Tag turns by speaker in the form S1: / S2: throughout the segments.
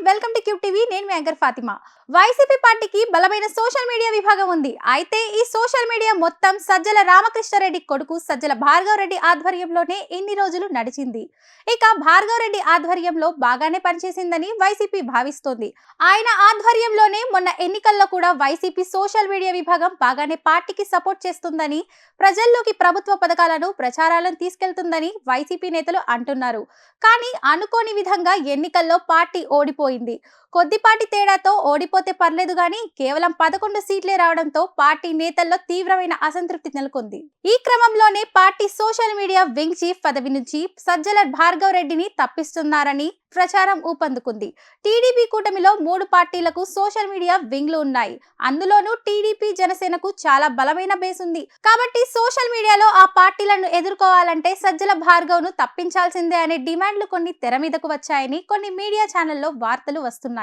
S1: Welcome to cube TV. నేను మీ anchor Fatima. YCP పార్టీకి బలమైన సోషల్ మీడియా విభాగం ఉంది. అయితే ఈ సోషల్ మీడియా మొత్తం సజ్జల రామకృష్ణారెడ్డి కొడుకు సజ్జల భార్గవ్ రెడ్డి ఆధ్వర్యంలోనే ఇన్ని రోజులు నడిచింది. ఇక భార్గవ్ రెడ్డి ఆధ్వర్యంలో బాగానే పనిచేసిందని వైసీపీ భావిస్తోంది. ఆయన ఆధ్వర్యంలోనే మొన్న ఎన్నికల్లో కూడా వైసీపీ సోషల్ మీడియా విభాగం బాగానే పార్టీకి సపోర్ట్ చేస్తుందని, ప్రజల్లోకి ప్రభుత్వ పథకాలను ప్రచారాలను తీసుకెళ్తుందని వైసీపీ నేతలు అంటున్నారు. కానీ అనుకోని విధంగా ఎన్నికల్లో పార్టీ ఓడిపోయింది. కొద్దిపాటి తేడాతో ఓడిపోతే పర్లేదు గానీ కేవలం 11 సీట్లే రావడంతో పార్టీ నేతల్లో తీవ్రమైన అసంతృప్తి నెలకొంది. ఈ క్రమంలోనే party social media wing chief పదవి నుంచి సజ్జల భార్గవ్ రెడ్డిని తప్పిస్తున్నారని ప్రచారం ఊపందుకుంది. టీడీపీ కూటమిలో 3 పార్టీలకు సోషల్ మీడియా వింగ్లు ఉన్నాయి. అందులోనూ టీడీపీ, జనసేనకు చాలా బలమైన బేస్ ఉంది. కాబట్టి సోషల్ మీడియాలో ఆ పార్టీలను ఎదుర్కోవాలంటే సజ్జల భార్గవ్ ను తప్పించాల్సిందే అనే డిమాండ్లు కొన్ని తెర మీదకు వచ్చాయని కొన్ని మీడియా ఛానల్లో వార్తలు వస్తున్నాయి.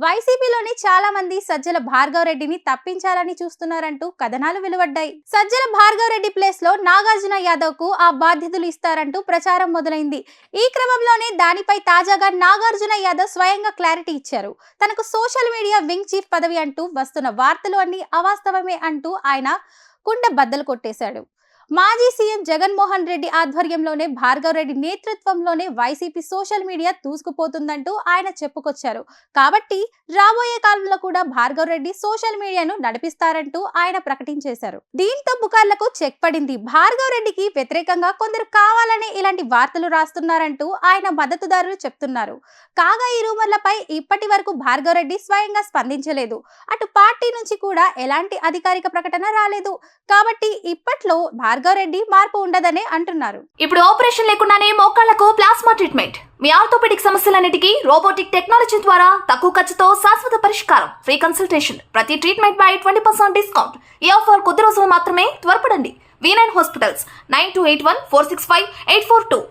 S1: వైసీపీలోని చాలా మంది సజ్జల భార్గవ్ రెడ్డిని తప్పించాలని చూస్తున్నారంటూ కథనాలు వెలువడ్డాయి. సజ్జల భార్గవ్ రెడ్డి ప్లేస్ లో నాగార్జున యాదవ్ కు ఆ బాధ్యతలు ఇస్తారంటూ ప్రచారం మొదలైంది. ఈ క్రమంలోనే దానిపై తాజాగా నాగార్జున యాదవ్ స్వయంగా క్లారిటీ ఇచ్చారు. తనకు సోషల్ మీడియా వింగ్ చీఫ్ పదవి అంటూ వస్తున్న వార్తలు అన్ని అవాస్తవమే అంటూ ఆయన కుండ బద్దలు కొట్టేశాడు. మాజీ సీఎం జగన్మోహన్ రెడ్డి ఆధ్వర్యంలోనే భార్గవ్ రెడ్డి నేతృత్వంలోనే వైసీపీ సోషల్ మీడియా దూసుకుపోతుందంటూ ఆయన చెప్పుకొచ్చారు. కాబట్టి రాబోయే కాలంలో కూడా భార్గవ్ రెడ్డి సోషల్ మీడియాను నడిపిస్తారంటూ ఆయన ప్రకటించేశారు. దీంతో పుకార్లకు చెక్ పడింది. భార్గవ్ రెడ్డికి వ్యతిరేకంగా కొందరు కావాలనే ఇలాంటి వార్తలు రాస్తున్నారంటూ ఆయన మద్దతుదారులు చెప్తున్నారు. కాగా ఈ రూమర్లపై ఇప్పటి వరకు భార్గవ్ రెడ్డి స్వయంగా స్పందించలేదు. అటు పార్టీ నుంచి కూడా ఎలాంటి అధికారిక ప్రకటన రాలేదు. కాబట్టి ఇప్పట్లో భార్గవ్ రెడ్డి మార్పు ఉండదనే అంటున్నారు.
S2: ఇప్పుడు ఆపరేషన్ లేకుండానే మోకాళ్లకు ప్లాస్మా ట్రీట్మెంట్. మీ ఆర్థోపెడిక్ సమస్యలన్నిటికీ రోబోటిక్ టెక్నాలజీ ద్వారా తక్కువ ఖర్చుతో శాశ్వత పరిష్కారం. Free consultation. ప్రతి ట్రీట్మెంట్ పై 20% డిస్కౌంట్. ఈ ఆఫర్ కొద్ది రోజులు మాత్రమే. త్వరపడండి. V9 hospitals 9281465842.